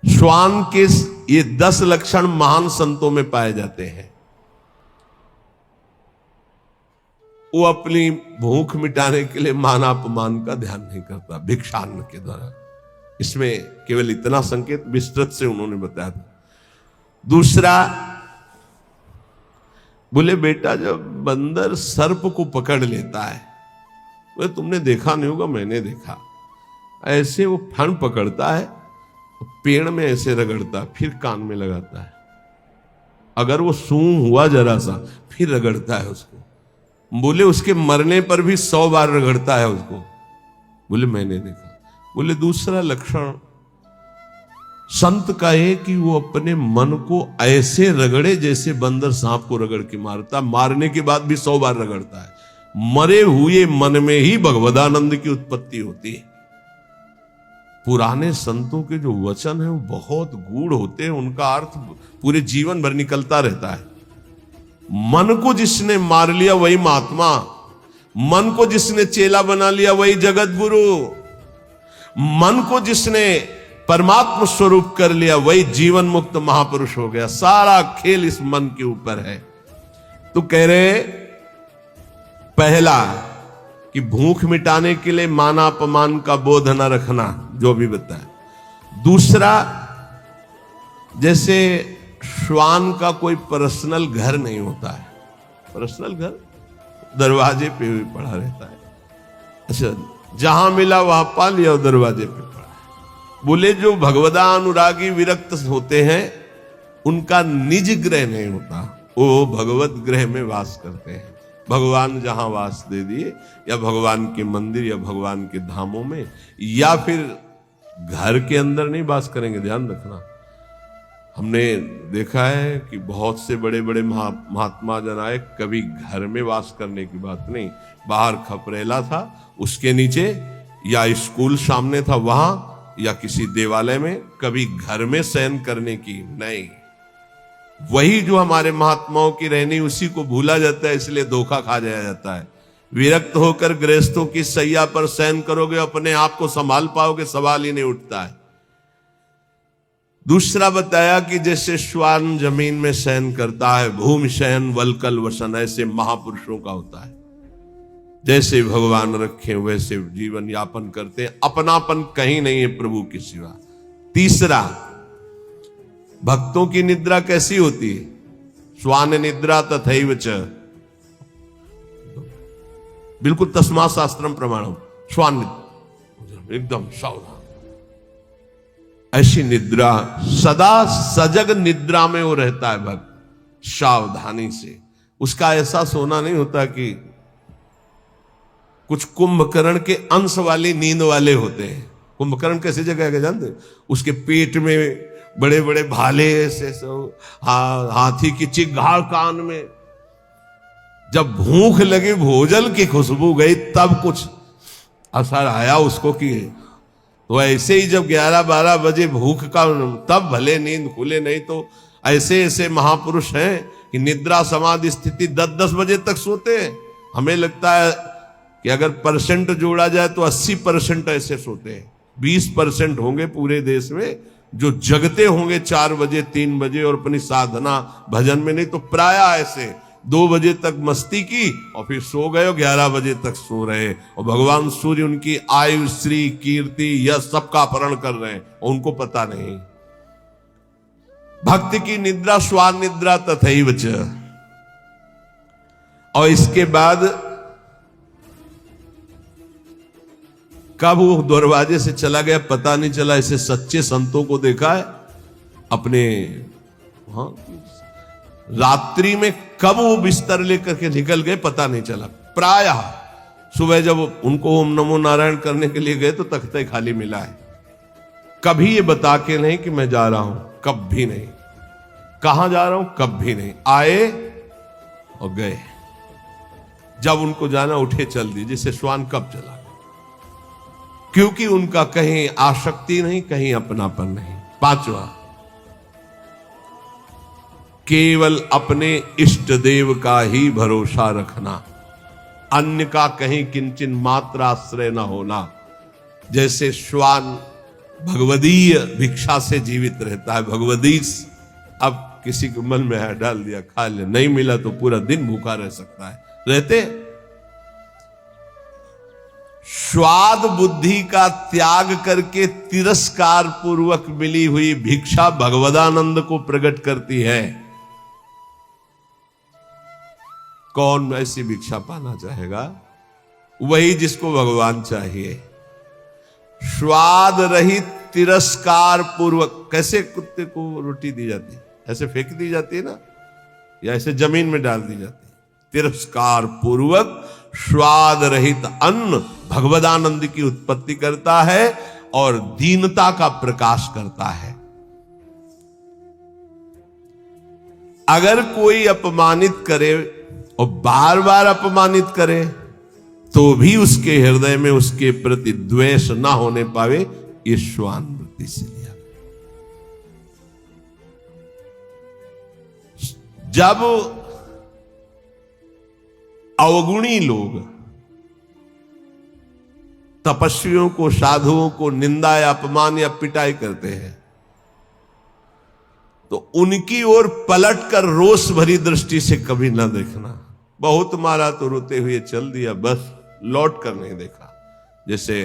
श्वान के ये 10 लक्षण महान संतों में पाए जाते हैं। वो अपनी भूख मिटाने के लिए मान अपमान का ध्यान नहीं करता भिक्षान्न के द्वारा। इसमें केवल इतना संकेत विस्तृत से उन्होंने बताया था। दूसरा, बोले बेटा जब बंदर सर्प को पकड़ लेता है, बोले तुमने देखा नहीं होगा, मैंने देखा, ऐसे वो फण पकड़ता है, पेड़ में ऐसे रगड़ता, फिर कान में लगाता है, अगर वो सूंघ हुआ जरा सा फिर रगड़ता है उसको। बोले उसके मरने पर भी 100 बार रगड़ता है उसको। बोले मैंने देखा। बोले दूसरा लक्षण संत का है कि वो अपने मन को ऐसे रगड़े जैसे बंदर सांप को रगड़ के मारता, मारने के बाद भी 100 बार रगड़ता है। मरे हुए मन में ही भगवदानंद की उत्पत्ति होती है। पुराने संतों के जो वचन है वो बहुत गूढ़ होते हैं, उनका अर्थ पूरे जीवन भर निकलता रहता है। मन को जिसने मार लिया वही महात्मा, मन को जिसने चेला बना लिया वही जगत गुरु, मन को जिसने परमात्मा स्वरूप कर लिया वही जीवन मुक्त महापुरुष हो गया। सारा खेल इस मन के ऊपर है। तो कह रहे पहला कि भूख मिटाने के लिए माना अपमान का बोध न रखना, जो भी बताया। दूसरा, जैसे श्वान का कोई पर्सनल घर नहीं होता है, पर्सनल घर दरवाजे पे भी पड़ा रहता है। अच्छा, जहां मिला वहां पा लिया, दरवाजे पे पड़ा। बोले जो भगवदा अनुरागी विरक्त होते हैं उनका निज ग्रह नहीं होता, वो भगवत ग्रह में वास करते हैं। भगवान जहां वास दे दिए, या भगवान के मंदिर या भगवान के धामों में, या फिर घर के अंदर नहीं वास करेंगे। ध्यान रखना, हमने देखा है कि बहुत से बड़े बड़े महात्मा जन आए, कभी घर में वास करने की बात नहीं। बाहर खपरेला था, उसके नीचे, या स्कूल सामने था वहां, या किसी देवालय में, कभी घर में शयन करने की नहीं। वही जो हमारे महात्माओं की रहनी, उसी को भूला जाता है, इसलिए धोखा खा जाया जाता है। विरक्त होकर गृहस्थों की सैया पर शयन करोगे, अपने आप को संभाल पाओगे, सवाल ही नहीं उठता है। दूसरा बताया कि जैसे श्वान जमीन में शयन करता है, भूमि शयन वलकल वसन, ऐसे महापुरुषों का होता है। जैसे भगवान रखे वैसे जीवन यापन करते हैं, अपनापन कहीं नहीं है प्रभु के सिवा। तीसरा, भक्तों की निद्रा कैसी होती है? श्वान निद्रा तथैव च, बिल्कुल तस्मा शास्त्रम प्रमाणम, श्वान निद्रा एकदम सावधान। ऐसी निद्रा, सदा सजग निद्रा में वो रहता है भक्त, सावधानी से। उसका ऐसा सोना नहीं होता कि कुछ कुंभकर्ण के अंश वाली नींद वाले होते हैं। कुंभकर्ण कैसी जगह है जानते? उसके पेट में बड़े बड़े भाले ऐसे सब, हाथी की चिगाड़ कान में। जब भूख लगी, भोजन की खुशबू गई, तब कुछ असर आया उसको कि, तो ऐसे ही जब 11-12 बजे भूख का, तब भले नींद खुले, नहीं तो ऐसे ऐसे महापुरुष हैं कि निद्रा समाधि स्थिति 10-10 बजे तक सोते हैं। हमें लगता है कि अगर परसेंट जोड़ा जाए तो 80% ऐसे सोते हैं। 20% होंगे पूरे देश में जो जगते होंगे 4 बजे 3 बजे और अपनी साधना भजन में, नहीं तो प्राय ऐसे 2 बजे तक मस्ती की और फिर सो गए, 11 बजे तक सो रहे, और भगवान सूर्य उनकी आयु श्री कीर्ति यश सबका अपहरण कर रहे हैं और उनको पता नहीं। भक्ति की निद्रा श्वान निद्रा तथैव च। और इसके बाद कब वो दरवाजे से चला गया पता नहीं चला। ऐसे सच्चे संतों को देखा है अपने, रात्रि में कब वो बिस्तर लेकर के निकल गए पता नहीं चला। प्रायः सुबह जब उनको ओम नमो नारायण करने के लिए गए तो तख्ते खाली मिला है। कभी ये बता के नहीं कि मैं जा रहा हूं, कभी नहीं। कहां जा रहा हूं, कभी नहीं। आए और गए, जब उनको जाना उठे चल दी, जैसे श्वान कब चला गया। क्योंकि उनका कहीं आसक्ति नहीं, कहीं अपनापन नहीं। 5वां, केवल अपने इष्ट देव का ही भरोसा रखना, अन्य का कहीं किंचन मात्र आश्रय न होना। जैसे श्वान भगवदीय भिक्षा से जीवित रहता है। भगवदीश अब किसी के मन में है, डाल दिया, खा ले, नहीं मिला तो पूरा दिन भूखा रह सकता है। रहते स्वाद बुद्धि का त्याग करके तिरस्कार पूर्वक मिली हुई भिक्षा भगवदानंद को प्रकट करती है। कौन ऐसी भिक्षा पाना चाहेगा? वही जिसको भगवान चाहिए। स्वाद रहित तिरस्कार पूर्वक। कैसे कुत्ते को रोटी दी जाती है? ऐसे फेंक दी जाती है ना, या ऐसे जमीन में डाल दी जाती है? तिरस्कार पूर्वक स्वाद रहित अन्न भगवदानंद की उत्पत्ति करता है और दीनता का प्रकाश करता है। अगर कोई अपमानित करे और बार बार अपमानित करे तो भी उसके हृदय में उसके प्रति द्वेष ना होने पावे, ये स्वानुभूति से लिया। जब अवगुणी लोग तपस्वियों को, साधुओं को निंदा या अपमान या पिटाई करते हैं तो उनकी ओर पलट कर रोष भरी दृष्टि से कभी ना देखना। बहुत मारा तो रोते हुए चल दिया, बस लौट कर नहीं देखा। जैसे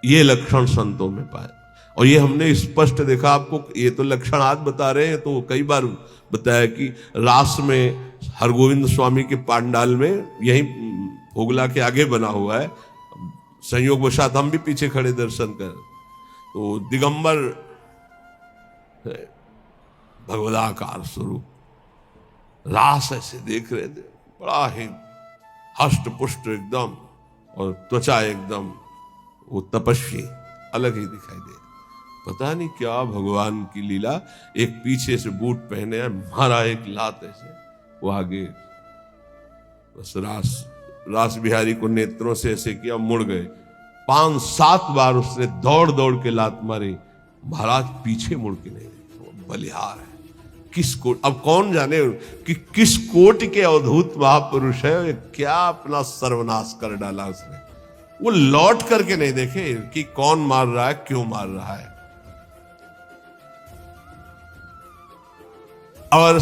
ये लक्षण संतों में पाए, और ये हमने स्पष्ट देखा। आपको ये तो लक्षण आज बता रहे हैं, तो कई बार बताया कि रास में हरगोविंद स्वामी के पांडाल में, यही ओगला के आगे बना हुआ है, संयोग वशात हम भी पीछे खड़े दर्शन कर, तो दिगंबर भगवदाकार स्वरूप रास ऐसे देख रहे थे, बड़ा ही हष्ट पुष्ट एकदम, और त्वचा एकदम, वो तपस्वी अलग ही दिखाई दे। पता नहीं क्या भगवान की लीला। एक पीछे से बूट पहने मारा एक लात ऐसे, वो आगे बस रास बिहारी को नेत्रों से ऐसे किया, मुड़ गए। 5-7 बार उसने दौड़ दौड़ के लात मारी, महाराज पीछे मुड़ के नहीं देखे। बलिहार है किस कोट, अब कौन जाने कि किस कोट के अवधूत महापुरुष है, क्या अपना सर्वनाश कर डाला उसने। वो लौट करके नहीं देखे कि कौन मार रहा है, क्यों मार रहा है। और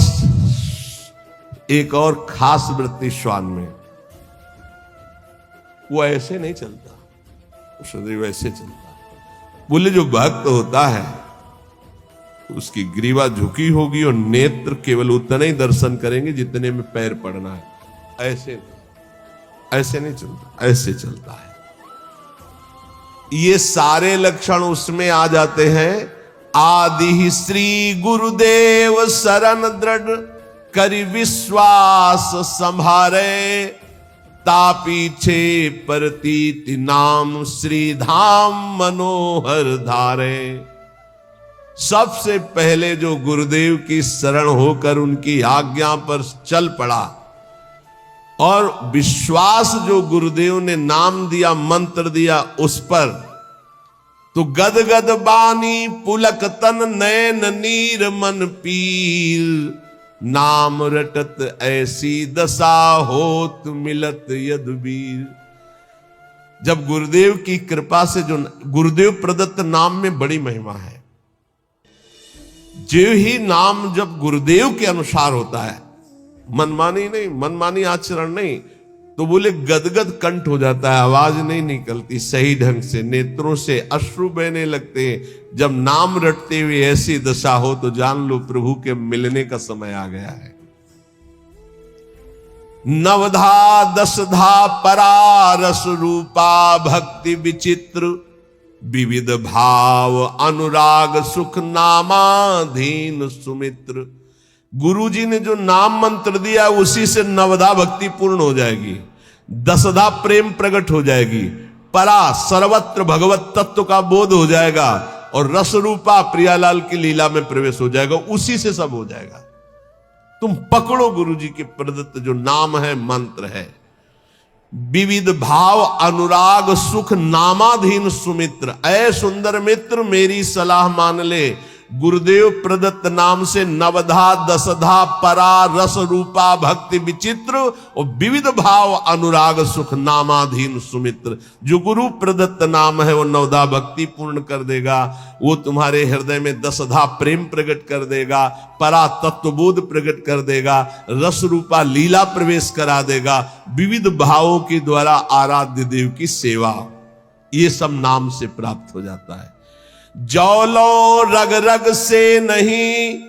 एक और खास वृत्ति श्वान में, वो ऐसे नहीं चलता, सदैव ऐसे चलता। बोले जो भक्त होता है उसकी ग्रीवा झुकी होगी और नेत्र केवल उतना ही दर्शन करेंगे जितने में पैर पड़ना है। ऐसे नहीं चलता, ऐसे चलता है। ये सारे लक्षण उसमें आ जाते हैं। आदि श्री गुरुदेव शरण दृढ़ करि विश्वास संभारे, तापीछे परतीति नाम श्री धाम मनोहर धारे। सबसे पहले जो गुरुदेव की शरण होकर उनकी आज्ञा पर चल पड़ा, और विश्वास जो गुरुदेव ने नाम दिया, मंत्र दिया उस पर, तो गद गद बानी पुलक तन नैन नीर मन पीर, नाम रटत ऐसी दशा होत मिलत यदुबीर। जब गुरुदेव की कृपा से, जो गुरुदेव प्रदत्त नाम में बड़ी महिमा है, जो ही नाम जब गुरुदेव के अनुसार होता है, मनमानी नहीं, मनमानी आचरण नहीं, तो बोले गदगद कंठ हो जाता है, आवाज नहीं निकलती सही ढंग से, नेत्रों से अश्रु बहने लगते हैं। जब नाम रटते हुए ऐसी दशा हो तो जान लो प्रभु के मिलने का समय आ गया है। नवधा दशधा परारस रूपा भक्ति विचित्र, विविध भाव अनुराग सुख नामाधीन सुमित्र। गुरु जी ने जो नाम मंत्र दिया उसी से नवधा भक्ति पूर्ण हो जाएगी, दसधा प्रेम प्रकट हो जाएगी, परा सर्वत्र भगवत तत्व का बोध हो जाएगा, और रस रूपा प्रियालाल की लीला में प्रवेश हो जाएगा। उसी से सब हो जाएगा। तुम पकड़ो गुरु जी के प्रदत्त जो नाम है, मंत्र है। विविध भाव अनुराग सुख नामाधीन सुमित्र। ऐ सुंदर मित्र मेरी सलाह मान ले, गुरुदेव प्रदत्त नाम से नवधा दसधा परा रस रूपा भक्ति विचित्र और विविध भाव अनुराग सुख नामाधीन सुमित्र। जो गुरु प्रदत्त नाम है वो नवधा भक्ति पूर्ण कर देगा, वो तुम्हारे हृदय में दसधा प्रेम प्रकट कर देगा, परा तत्वबोध प्रकट कर देगा, रस रूपा लीला प्रवेश करा देगा, विविध भावों के द्वारा आराध्य देव की सेवा, ये सब नाम से प्राप्त हो जाता है। जौलो रग रग से नहीं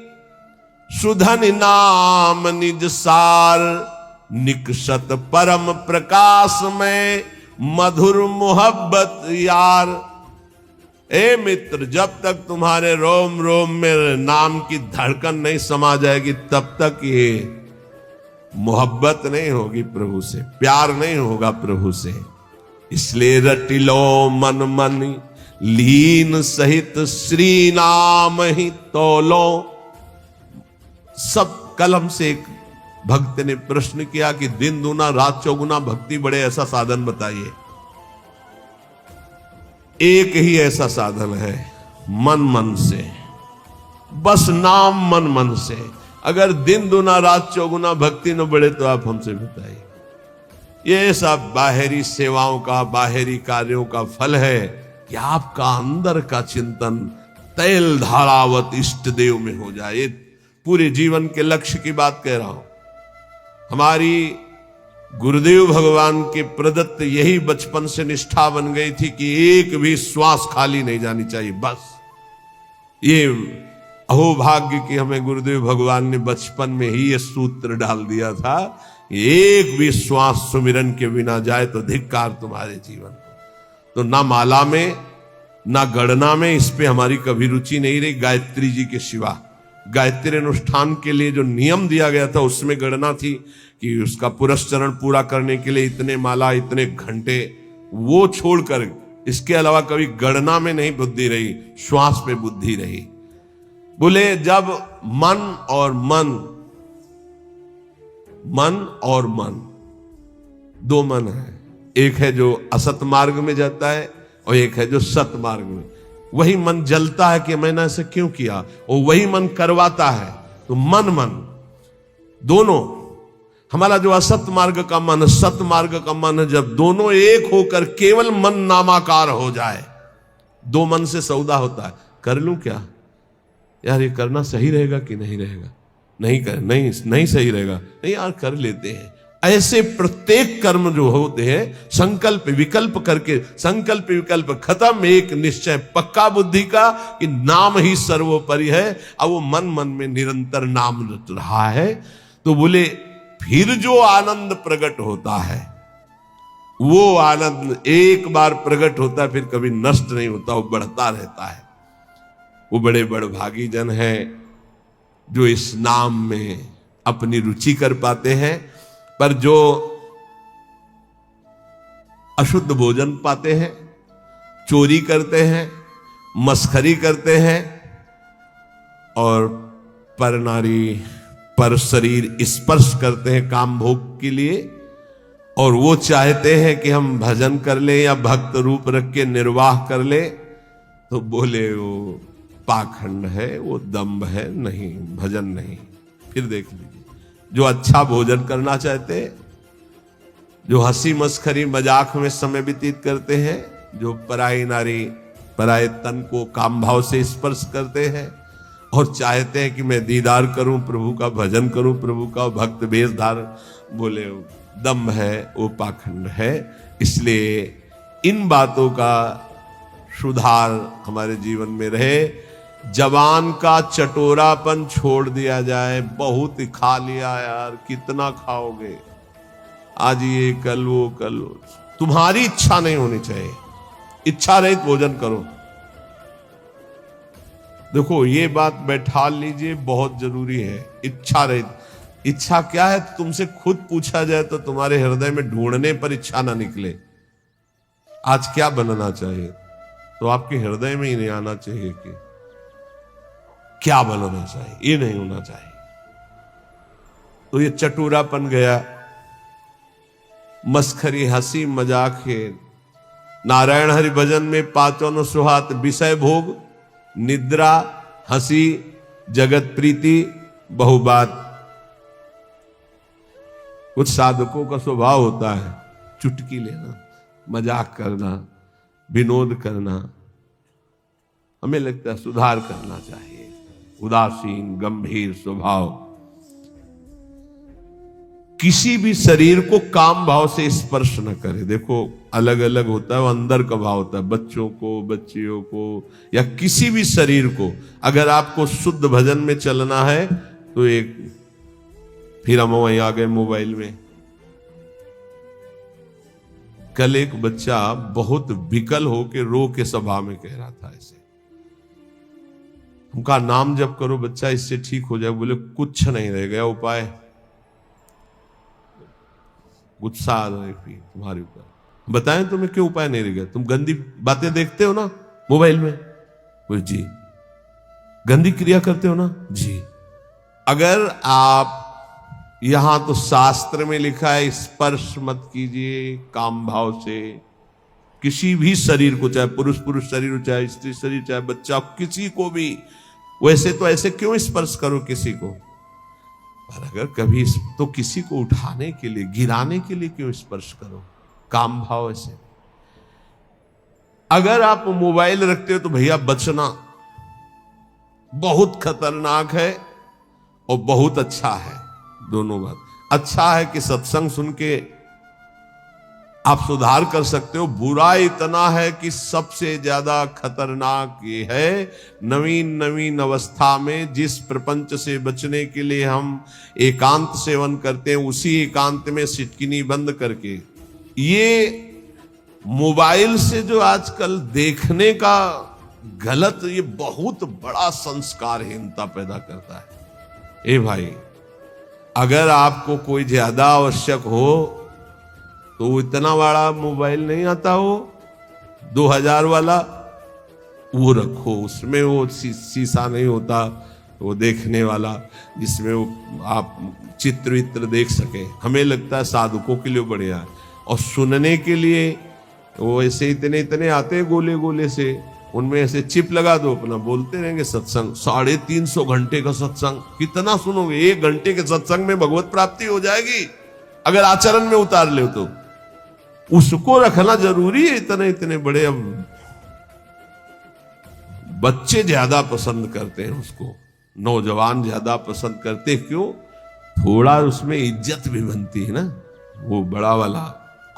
सुधन नाम निज सार, निकषत परम प्रकाश में मधुर मोहब्बत यार। ए मित्र, जब तक तुम्हारे रोम रोम में नाम की धड़कन नहीं समा जाएगी तब तक ये मोहब्बत नहीं होगी प्रभु से, प्यार नहीं होगा प्रभु से। इसलिए रटिलो मन मन लीन सहित श्री नाम ही तोलो। सब कलम से एक भक्त ने प्रश्न किया कि दिन दूना रात चौगुना भक्ति बढ़े, ऐसा साधन बताइए। एक ही ऐसा साधन है, मन मन से, बस नाम मन मन से। अगर दिन दूना रात चौगुना भक्ति न बढ़े तो आप हमसे बताइए। ये सब बाहरी सेवाओं का, बाहरी कार्यों का फल है कि आपका अंदर का चिंतन तैल धारावत इष्ट देव में हो जाए। ये पूरे जीवन के लक्ष्य की बात कह रहा हूं। हमारी गुरुदेव भगवान के प्रदत्त यही बचपन से निष्ठा बन गई थी कि एक भी श्वास खाली नहीं जानी चाहिए। बस ये अहोभाग्य कि हमें गुरुदेव भगवान ने बचपन में ही ये सूत्र डाल दिया था, एक भी श्वास सुमिरन के बिना जाए तो धिक्कार तुम्हारे जीवन। तो ना माला में ना गणना में इस पे हमारी कभी रुचि नहीं रही। गायत्री जी के सिवा गायत्री अनुष्ठान के लिए जो नियम दिया गया था उसमें गणना थी कि उसका पुरस्चरण पूरा करने के लिए इतने माला, इतने घंटे, वो छोड़कर इसके अलावा कभी गणना में नहीं बुद्धि रही, श्वास पे बुद्धि रही। बोले जब मन और मन दो मन है, एक है जो असत मार्ग में जाता है और एक है जो सत मार्ग में। वही मन जलता है कि मैंने ऐसे क्यों किया, और वही मन करवाता है। तो मन दोनों, हमारा जो असत मार्ग का मन, सत मार्ग का मन, जब दोनों एक होकर केवल मन नामाकार हो जाए, दो मन से सौदा होता है। कर लूं क्या यार, ये करना सही रहेगा कि नहीं रहेगा, नहीं सही रहेगा, नहीं यार कर लेते हैं। ऐसे प्रत्येक कर्म जो होते हैं संकल्प विकल्प करके, संकल्प विकल्प खत्म, एक निश्चय पक्का बुद्धि का कि नाम ही सर्वोपरि है। अब वो मन मन में निरंतर नाम रट रहा है। तो बोले फिर जो आनंद प्रकट होता है, वो आनंद एक बार प्रकट होता है, फिर कभी नष्ट नहीं होता, वो बढ़ता रहता है। वो बड़े बड़भागी जन हैं जो इस नाम में अपनी रुचि कर पाते हैं। पर जो अशुद्ध भोजन पाते हैं, चोरी करते हैं, मस्खरी करते हैं और पर नारी पर शरीर स्पर्श करते हैं काम भोग के लिए, और वो चाहते हैं कि हम भजन कर ले या भक्त रूप रख के निर्वाह कर ले, तो बोले वो पाखंड है, वो दंभ है, नहीं भजन नहीं। फिर देख लीजिए, जो अच्छा भोजन करना चाहते हैं, जो हंसी मस्खरी मजाक में समय व्यतीत करते हैं, जो पराई नारी पराये तन को काम भाव से स्पर्श करते हैं और चाहते हैं कि मैं दीदार करूं प्रभु का, भजन करूं प्रभु का, भक्त वेश धारण, बोले दम्भ है, वो पाखंड है। इसलिए इन बातों का सुधार हमारे जीवन में रहे। जवान का चटोरापन छोड़ दिया जाए। बहुत खा लिया यार, कितना खाओगे, आज ये कल वो, तुम्हारी इच्छा नहीं होनी चाहिए। इच्छा रहित भोजन करो। देखो ये बात बैठा लीजिए, बहुत जरूरी है। इच्छा रहित। इच्छा क्या है तुमसे खुद पूछा जाए तो तुम्हारे हृदय में ढूंढने पर इच्छा ना निकले। आज क्या बनना चाहिए, तो आपके हृदय में ही नहीं आना चाहिए कि क्या बनना चाहिए, ये नहीं होना चाहिए। तो ये चटूरापन गया, मस्खरी हंसी मजाक है। नारायण हरि भजन में पांचों सुहात विषय भोग, निद्रा, हंसी, जगत प्रीति, बहुबात। कुछ साधकों का स्वभाव होता है चुटकी लेना, मजाक करना, विनोद करना। हमें लगता है सुधार करना चाहिए। उदासीन गंभीर स्वभाव किसी भी शरीर को काम भाव से स्पर्श न करे। देखो अलग अलग होता है, वो अंदर का भाव होता है। बच्चों को, बच्चियों को या किसी भी शरीर को अगर आपको शुद्ध भजन में चलना है तो एक, फिर हम वहीं आ गए मोबाइल में। कल एक बच्चा बहुत विकल होके रो के सभा में कह रहा था ऐसे, उनका नाम जप करो बच्चा इससे ठीक हो जाए। बोले कुछ नहीं रह गया उपाय, गुस्सा आ रहा है तुम्हारे ऊपर। बताएं तुम्हें क्यों उपाय नहीं रह गया? तुम गंदी बातें देखते हो ना मोबाइल में? बोले जी। गंदी क्रिया करते हो ना? जी। अगर आप यहां तो शास्त्र में लिखा है स्पर्श मत कीजिए काम भाव से किसी भी शरीर को, चाहे पुरुष शरीर हो, चाहे स्त्री शरीर, चाहे बच्चा, किसी को भी। वैसे तो ऐसे क्यों स्पर्श करो किसी को? पर अगर कभी तो किसी को उठाने के लिए, गिराने के लिए क्यों स्पर्श करो काम भाव से? अगर आप मोबाइल रखते हो तो भैया बचना, बहुत खतरनाक है और बहुत अच्छा है, दोनों बात। अच्छा है कि सत्संग सुन के आप सुधार कर सकते हो। बुरा इतना है कि सबसे ज्यादा खतरनाक ये है, नवीन अवस्था में जिस प्रपंच से बचने के लिए हम एकांत सेवन करते हैं, उसी एकांत में सिटकिनी बंद करके ये मोबाइल से जो आजकल देखने का गलत, ये बहुत बड़ा संस्कारहीनता पैदा करता है। ए भाई, अगर आपको कोई ज्यादा आवश्यक हो तो इतना बड़ा मोबाइल नहीं आता, वो 2000 वाला वो रखो, उसमें वो शीशा नहीं होता, वो देखने वाला जिसमें वो आप चित्र वित्र देख सके। हमें लगता है साधुकों के लिए बढ़िया है। और सुनने के लिए वो ऐसे इतने आते हैं गोले गोले से, उनमें ऐसे चिप लगा दो, अपना बोलते रहेंगे सत्संग। 350 घंटे का सत्संग कितना सुनोगे? 1 घंटे के सत्संग में भगवत प्राप्ति हो जाएगी अगर आचरण में उतार ले तो। उसको रखना जरूरी है। इतने बड़े अब बच्चे ज्यादा पसंद करते हैं उसको, नौजवान ज्यादा पसंद करते हैं। क्यों? थोड़ा उसमें इज्जत भी बनती है ना, वो बड़ा वाला।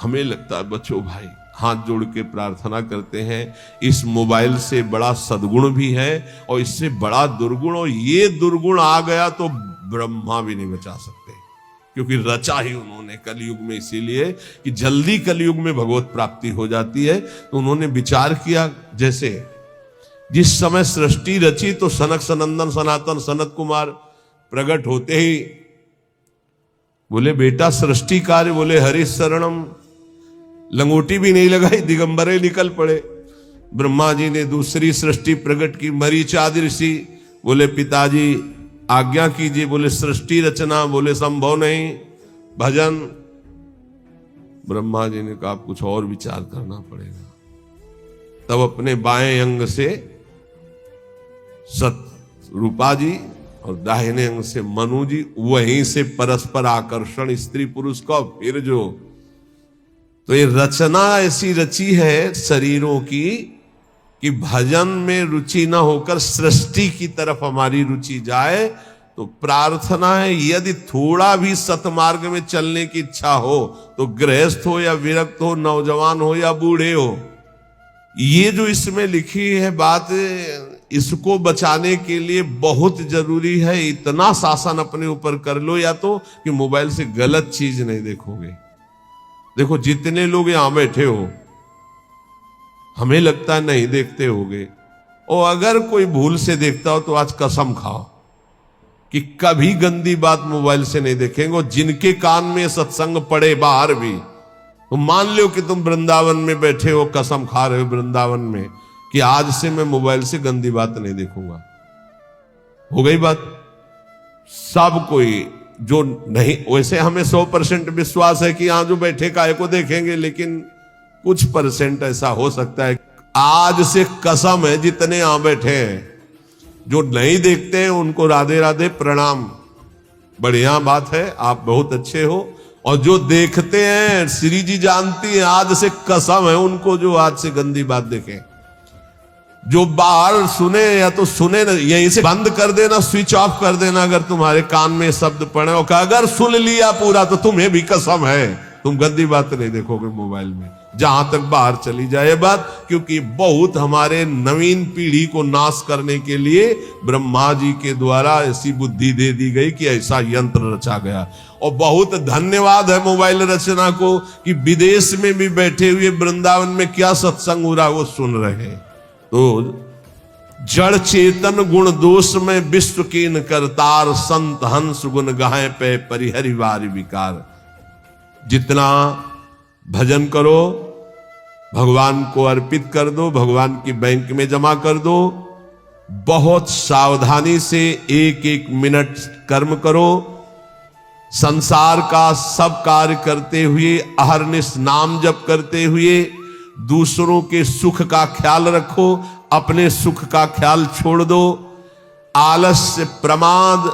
हमें लगता है बच्चों भाई हाथ जोड़ के प्रार्थना करते हैं, इस मोबाइल से बड़ा सद्गुण भी है और इससे बड़ा दुर्गुण, और ये दुर्गुण आ गया तो ब्रह्मा भी नहीं बचा सकते, क्योंकि रचा ही उन्होंने कलयुग में इसीलिए कि जल्दी कलयुग में भगवत प्राप्ति हो जाती है। तो उन्होंने विचार किया, जैसे जिस समय सृष्टि रची तो सनक सनंदन सनातन सनत कुमार प्रकट होते ही बोले बेटा सृष्टि कार्य, बोले हरि शरणम, लंगोटी भी नहीं लगाई, दिगंबरे निकल पड़े। ब्रह्मा जी ने दूसरी सृष्टि प्रकट की, मरीचादि ऋषि बोले पिताजी आज्ञा कीजिए, बोले सृष्टि रचना, बोले संभव नहीं, भजन। ब्रह्मा जी ने कहा कुछ और विचार करना पड़ेगा। तब अपने बाएं अंग से सत रूपा जी और दाहिने अंग से मनु जी, वहीं से परस्पर आकर्षण स्त्री पुरुष का। फिर जो तो ये रचना ऐसी रची है शरीरों की कि भजन में रुचि ना होकर सृष्टि की तरफ हमारी रुचि जाए। तो प्रार्थना है यदि थोड़ा भी सतमार्ग में चलने की इच्छा हो, तो गृहस्थ हो या विरक्त हो, नौजवान हो या बूढ़े हो, ये जो इसमें लिखी है बात, इसको बचाने के लिए बहुत जरूरी है। इतना शासन अपने ऊपर कर लो, या तो कि मोबाइल से गलत चीज नहीं देखोगे। देखो जितने लोग यहां बैठे हो, हमें लगता है नहीं देखते होगे, और अगर कोई भूल से देखता हो तो आज कसम खाओ कि कभी गंदी बात मोबाइल से नहीं देखेंगे। और जिनके कान में सत्संग पड़े बाहर भी, तो मान लो कि तुम वृंदावन में बैठे हो, कसम खा रहे हो वृंदावन में कि आज से मैं मोबाइल से गंदी बात नहीं देखूंगा। हो गई बात। सब कोई जो नहीं, वैसे हमें 100% विश्वास है कि यहां जो बैठे काय को देखेंगे, लेकिन कुछ % ऐसा हो सकता है। आज से कसम है जितने यहां बैठे हैं जो नहीं देखते हैं उनको राधे राधे प्रणाम, बढ़िया बात है, आप बहुत अच्छे हो। और जो देखते हैं, श्री जी जानती है, आज से कसम है उनको जो आज से गंदी बात देखें। जो बाहर सुने या तो सुने ना, यहीं से बंद कर देना, स्विच ऑफ कर देना अगर तुम्हारे कान में शब्द पड़े, और अगर सुन लिया पूरा तो तुम्हें भी कसम है तुम गंदी बात नहीं देखोगे मोबाइल में, जहां तक बाहर चली जाए बात। क्योंकि बहुत हमारे नवीन पीढ़ी को नाश करने के लिए ब्रह्मा जी के द्वारा ऐसी बुद्धि दे दी गई कि ऐसा यंत्र रचा गया। और बहुत धन्यवाद है मोबाइल रचना को कि विदेश में भी बैठे हुए वृंदावन में क्या सत्संग हो रहा है वो सुन रहे हैं। तो जड़ चेतन गुण दोष में विश्व कीन करतार, संत हंस गुण गाहे पे परिहरिवार विकार। जितना भजन करो भगवान को अर्पित कर दो, भगवान की बैंक में जमा कर दो। बहुत सावधानी से एक एक मिनट कर्म करो। संसार का सब कार्य करते हुए, अहरनिश नाम जप करते हुए दूसरों के सुख का ख्याल रखो, अपने सुख का ख्याल छोड़ दो। आलस्य, प्रमाद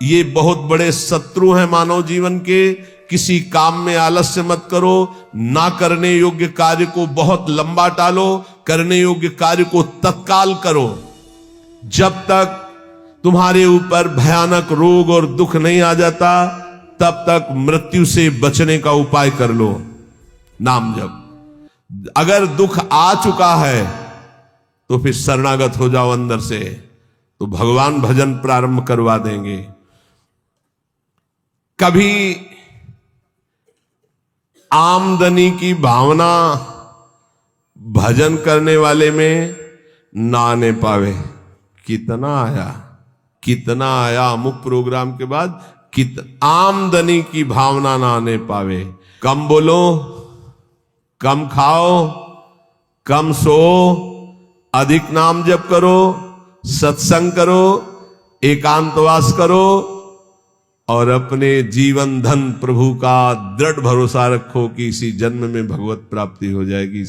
ये बहुत बड़े शत्रु हैं मानव जीवन के। किसी काम में आलस्य मत करो। ना करने योग्य कार्य को बहुत लंबा टालो, करने योग्य कार्य को तत्काल करो। जब तक तुम्हारे ऊपर भयानक रोग और दुख नहीं आ जाता तब तक मृत्यु से बचने का उपाय कर लो, नाम जप। अगर दुख आ चुका है तो फिर शरणागत हो जाओ अंदर से, तो भगवान भजन प्रारंभ करवा देंगे। कभी आमदनी की भावना भजन करने वाले में ना आने पावे। कितना आया अमुक प्रोग्राम के बाद, आमदनी की भावना ना आने पावे। कम बोलो, कम खाओ, कम सो, अधिक नाम जप करो, सत्संग करो, एकांतवास करो और अपने जीवन धन प्रभु का दृढ़ भरोसा रखो कि इसी जन्म में भगवत प्राप्ति हो जाएगी।